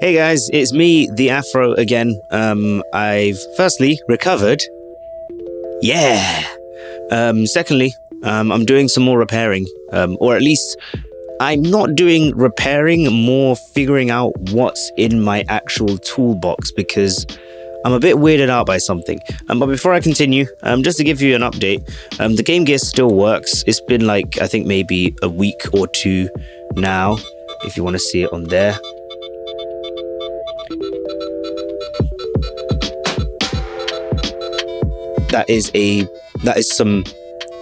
Hey guys, it's me, the Afro again. I've firstly recovered. Yeah. Secondly, I'm doing some more repairing, or at least I'm not doing repairing, more figuring out what's in my actual toolbox because I'm a bit weirded out by something. But before I continue, just to give you an update, the Game Gear still works. It's been like, I think maybe a week or two now, if you want to see it on there.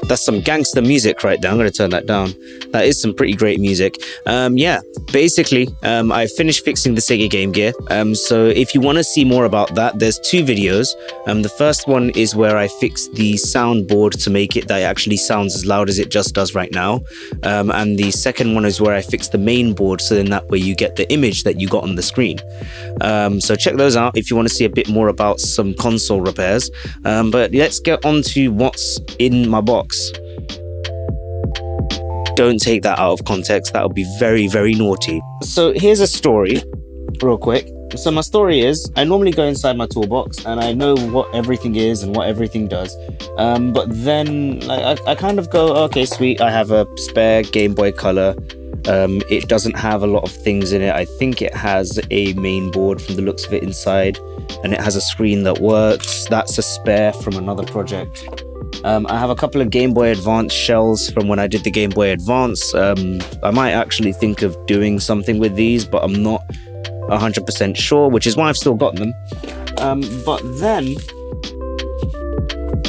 That's some gangster music right there. I'm going to turn that down. That is some pretty great music. Yeah, basically, I finished fixing the Sega Game Gear. So if you want to see more about that, there's two videos. The first one is where I fixed the soundboard to make it that it actually sounds as loud as it just does right now. And the second one is where I fixed the main board, so then that way you get the image that you got on the screen. So check those out if you want to see a bit more about some console repairs. But let's get on to what's in my box. Don't take that out of context. That would be very, very naughty. So here's a story, real quick. So my story is, I normally go inside my toolbox and I know what everything is and what everything does. But then I kind of go, okay, sweet, I have a spare Game Boy Color. It doesn't have a lot of things in it. I think it has a main board from the looks of it inside, and it has a screen that works. That's a spare from another project. I have a couple of Game Boy Advance shells from when I did the Game Boy Advance. I might actually think of doing something with these, but I'm not 100% sure, which is why I've still got them. But then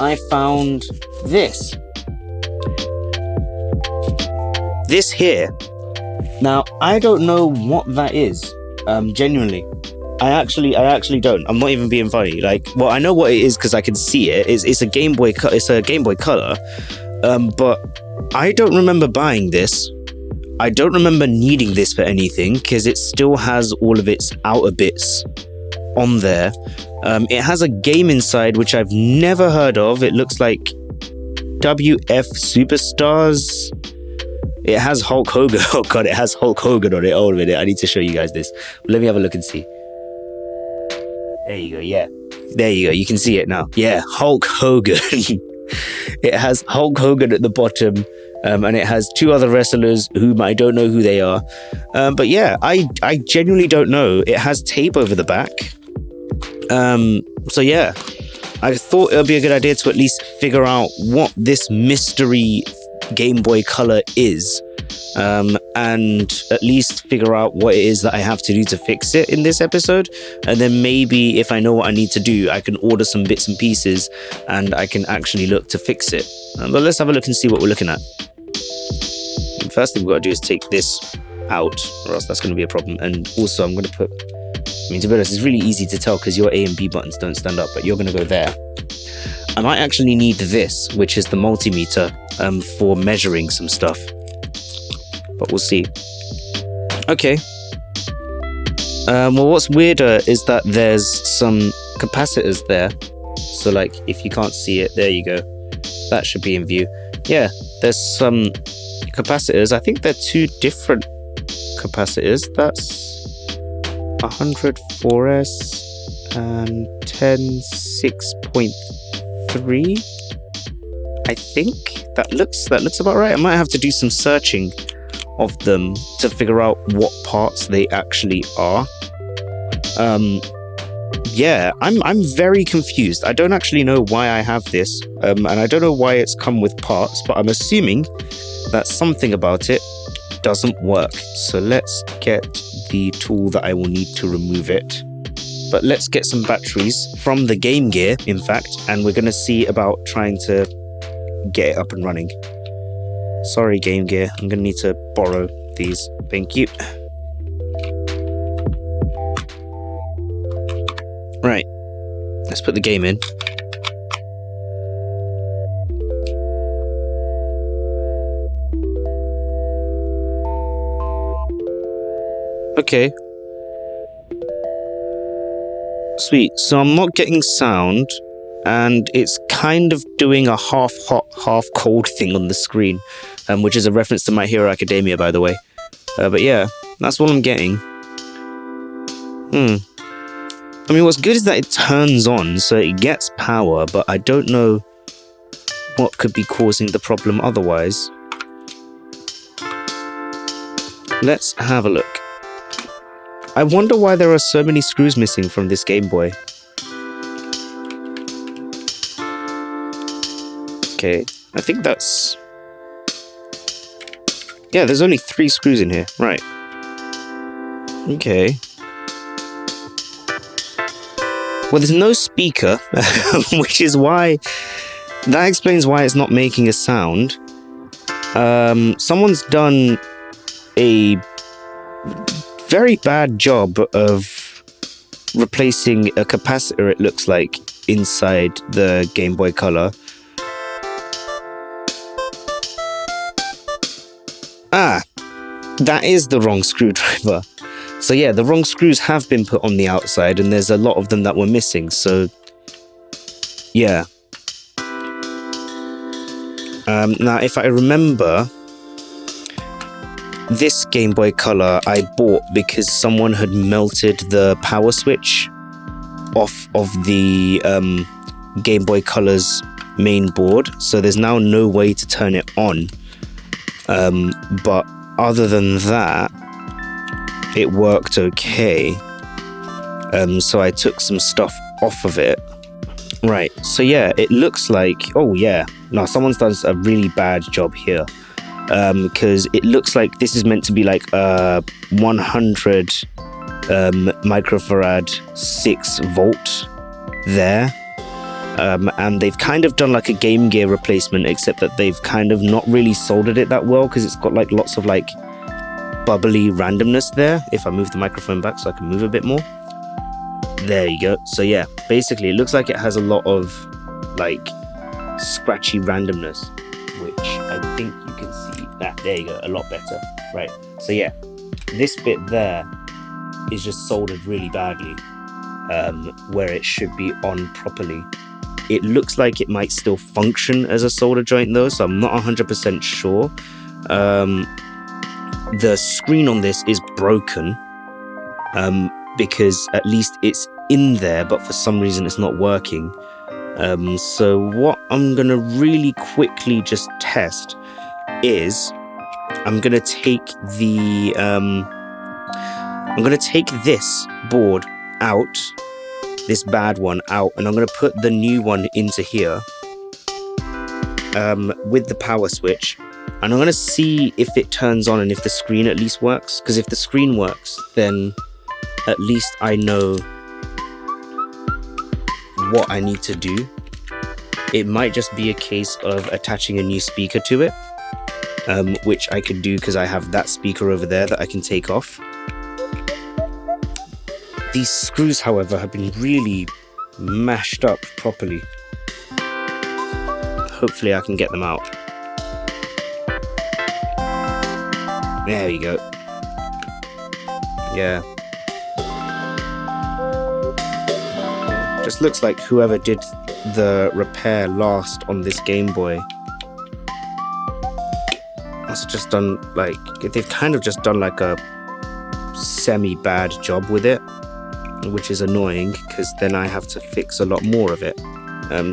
I found this. This here. Now, I don't know what that is, genuinely. I actually don't. I'm not even being funny. Well, I know what it is because I can see it. It's a Game Boy Color. But I don't remember buying this. I don't remember needing this for anything because it still has all of its outer bits on there. It has a game inside which I've never heard of. It looks like WF Superstars. It has Hulk Hogan. Oh god, it has Hulk Hogan on it. Oh, a minute, I need to show you guys this. Let me have a look and see. There you go, yeah. There you go, you can see it now. Yeah, Hulk Hogan. It has Hulk Hogan at the bottom, and it has two other wrestlers whom I don't know who they are. But yeah, I genuinely don't know. It has tape over the back. So yeah, I thought it would be a good idea to at least figure out what this mystery Game Boy Color is, and at least figure out what it is that I have to do to fix it in this episode. And then maybe if I know what I need to do, I can order some bits and pieces and I can actually look to fix it. But let's have a look and see what we're looking at. The first thing we've got to do is take this out, or else that's going to be a problem. And also I'm going to put, to be honest, it's really easy to tell because your A and B buttons don't stand up, but you're going to go there. I might actually need this, which is the multimeter, for measuring some stuff. But we'll see. Okay. Well, what's weirder is that there's some capacitors there. So, if you can't see it, there you go. That should be in view. Yeah, there's some capacitors. I think they're two different capacitors. That's 100 4S and 10 6.3. I think that looks about right. I might have to do some searching of them to figure out what parts they actually are. Yeah, I'm very confused. I don't actually know why I have this, and I don't know why it's come with parts, but I'm assuming that something about it doesn't work. So let's get the tool that I will need to remove it. But let's get some batteries from the Game Gear, in fact, and we're going to see about trying to get it up and running. Sorry, Game Gear, I'm going to need to borrow these. Thank you. Right, let's put the game in. Okay. Sweet, so I'm not getting sound, and it's kind of doing a half hot, half cold thing on the screen, which is a reference to My Hero Academia, by the way. But yeah, that's what I'm getting. I mean, what's good is that it turns on, so it gets power, but I don't know what could be causing the problem otherwise. Let's have a look. I wonder why there are so many screws missing from this Game Boy. Okay, I think that's... Yeah, there's only 3 screws in here. Right. Okay. Well, there's no speaker, which is why... That explains why it's not making a sound. Someone's done a very bad job of replacing a capacitor, it looks like, inside the Game Boy Color. Ah, that is the wrong screwdriver. So yeah, the wrong screws have been put on the outside, and there's a lot of them that were missing, so yeah. Now, if I remember, this Game Boy Color I bought because someone had melted the power switch off of the Game Boy Color's main board, so there's now no way to turn it on. But other than that, it worked okay. So I took some stuff off of it. Right, so yeah, it looks like... Oh yeah, now someone's done a really bad job here. Because it looks like this is meant to be like a 100 microfarad 6 volt there. And they've kind of done like a Game Gear replacement, except that they've kind of not really soldered it that well, because it's got like lots of like bubbly randomness there. If I move the microphone back so I can move a bit more. There you go. So yeah, basically it looks like it has a lot of like scratchy randomness, which I think you can see. There you go, a lot better. Right, so yeah, this bit there is just soldered really badly, where it should be on properly. It looks like it might still function as a solder joint though, so I'm not 100% sure. The screen on this is broken, because at least it's in there, but for some reason it's not working. So what I'm gonna really quickly just test is I'm gonna take the I'm gonna take this board out, this bad one out, and I'm gonna put the new one into here with the power switch, and I'm gonna see if it turns on and if the screen at least works, because if the screen works, then at least I know what I need to do. It might just be a case of attaching a new speaker to it, which I could do because I have that speaker over there that I can take off. These screws, however, have been really mashed up properly. Hopefully I can get them out. There we go. Yeah. Just looks like whoever did the repair last on this Game Boy must have just done like, they've kind of just done like a semi-bad job with it, which is annoying because then I have to fix a lot more of it.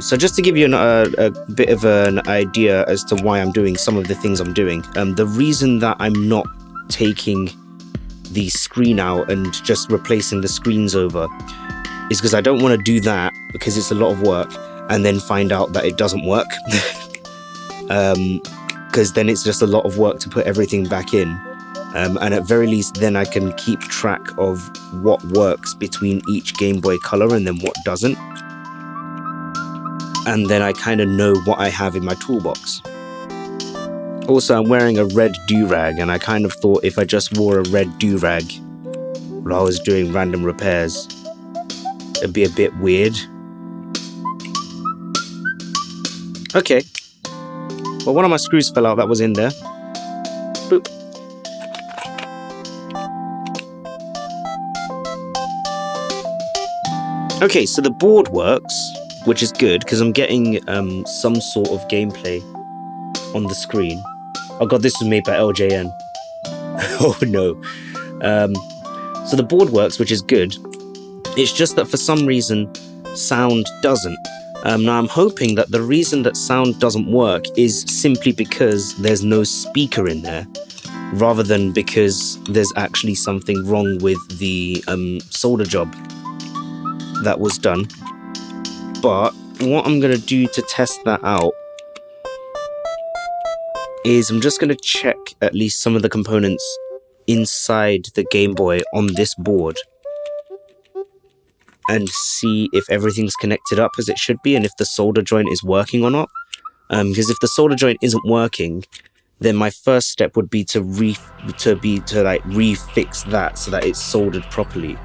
So just to give you a bit of an idea as to why I'm doing some of the things I'm doing, the reason that I'm not taking the screen out and just replacing the screens over is because I don't want to do that, because it's a lot of work, and then find out that it doesn't work. Because then it's just a lot of work to put everything back in. And at very least then I can keep track of what works between each Game Boy Color and then what doesn't. And then I kind of know what I have in my toolbox. Also, I'm wearing a red do-rag, and I kind of thought if I just wore a red do-rag while I was doing random repairs, it'd be a bit weird. Okay. Well, one of my screws fell out that was in there. Boop. Okay, so the board works, which is good, because I'm getting some sort of gameplay on the screen. Oh god, this was made by LJN. Oh no. So the board works, which is good. It's just that for some reason, sound doesn't. Now I'm hoping that the reason that sound doesn't work is simply because there's no speaker in there, rather than because there's actually something wrong with the solder job that was done. But what I'm going to do to test that out is I'm just going to check at least some of the components inside the Game Boy on this board and see if everything's connected up as it should be and if the solder joint is working or not. Because if the solder joint isn't working, then my first step would be to refix that so that it's soldered properly.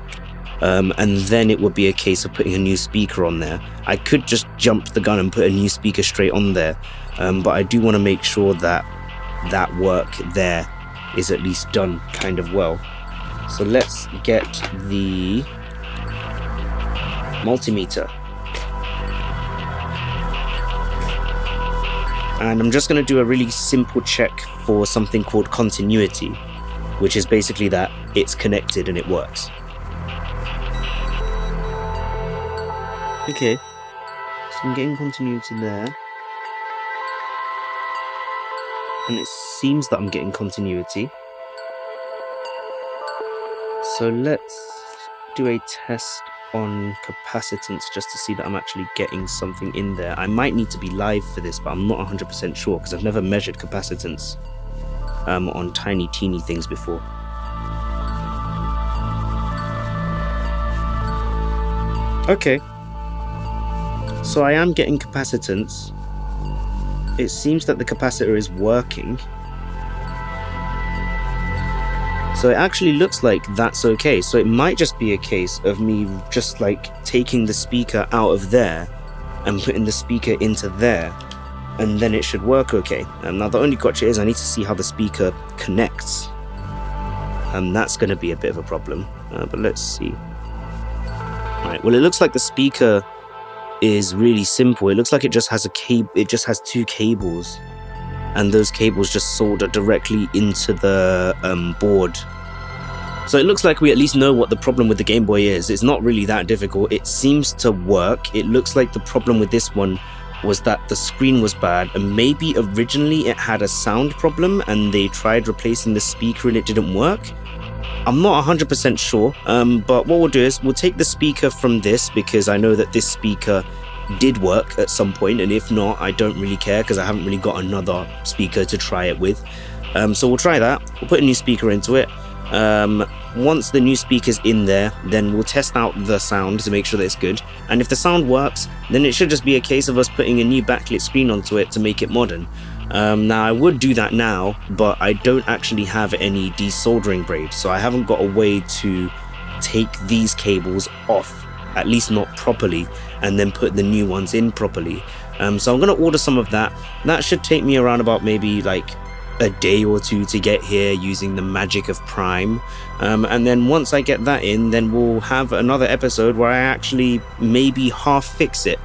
And then it would be a case of putting a new speaker on there. I could just jump the gun and put a new speaker straight on there, but I do want to make sure that that work there is at least done kind of well. So let's get the multimeter. And I'm just going to do a really simple check for something called continuity, which is basically that it's connected and it works. Okay, so I'm getting continuity there. And it seems that I'm getting continuity. So let's do a test on capacitance just to see that I'm actually getting something in there. I might need to be live for this, but I'm not 100% sure because I've never measured capacitance on tiny teeny things before. Okay, so I am getting capacitance. It seems that the capacitor is working. So it actually looks like that's okay. So it might just be a case of me just like taking the speaker out of there and putting the speaker into there, and then it should work okay. Now the only gotcha is I need to see how the speaker connects. And that's going to be a bit of a problem. But let's see. Alright, well it looks like the speaker is really simple. It looks like it just has a cable. It just has two cables, and those cables just solder directly into the board. So it looks like we at least know what the problem with the Game Boy is. It's not really that difficult. It seems to work. It looks like the problem with this one was that the screen was bad, and maybe originally it had a sound problem and they tried replacing the speaker and it didn't work. I'm not 100% sure, but what we'll do is we'll take the speaker from this because I know that this speaker did work at some point, and if not, I don't really care because I haven't really got another speaker to try it with. So we'll try that. We'll put a new speaker into it. Once the new speaker's in there, then we'll test out the sound to make sure that it's good. And if the sound works, then it should just be a case of us putting a new backlit screen onto it to make it modern. Now I would do that now, but I don't actually have any desoldering braid, so I haven't got a way to take these cables off, at least not properly, and then put the new ones in properly. So I'm going to order some of that. That should take me around about maybe like a day or two to get here using the magic of Prime. And then once I get that in, then we'll have another episode where I actually maybe half fix it,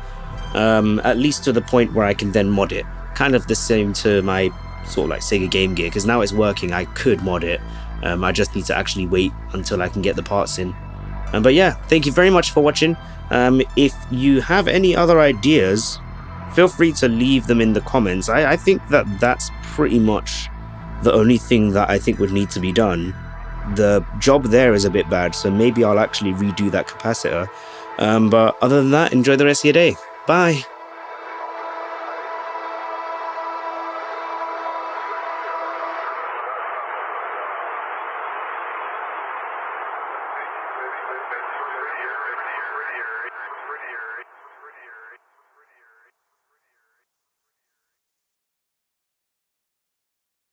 at least to the point where I can then mod it. Kind of the same to my sort of like Sega Game Gear, because now it's working, I could mod it. I just need to actually wait until I can get the parts in. But yeah, thank you very much for watching. If you have any other ideas, feel free to leave them in the comments. I think that that's pretty much the only thing that I think would need to be done. The job there is a bit bad, so maybe I'll actually redo that capacitor. But other than that, enjoy the rest of your day. Bye! Prettier.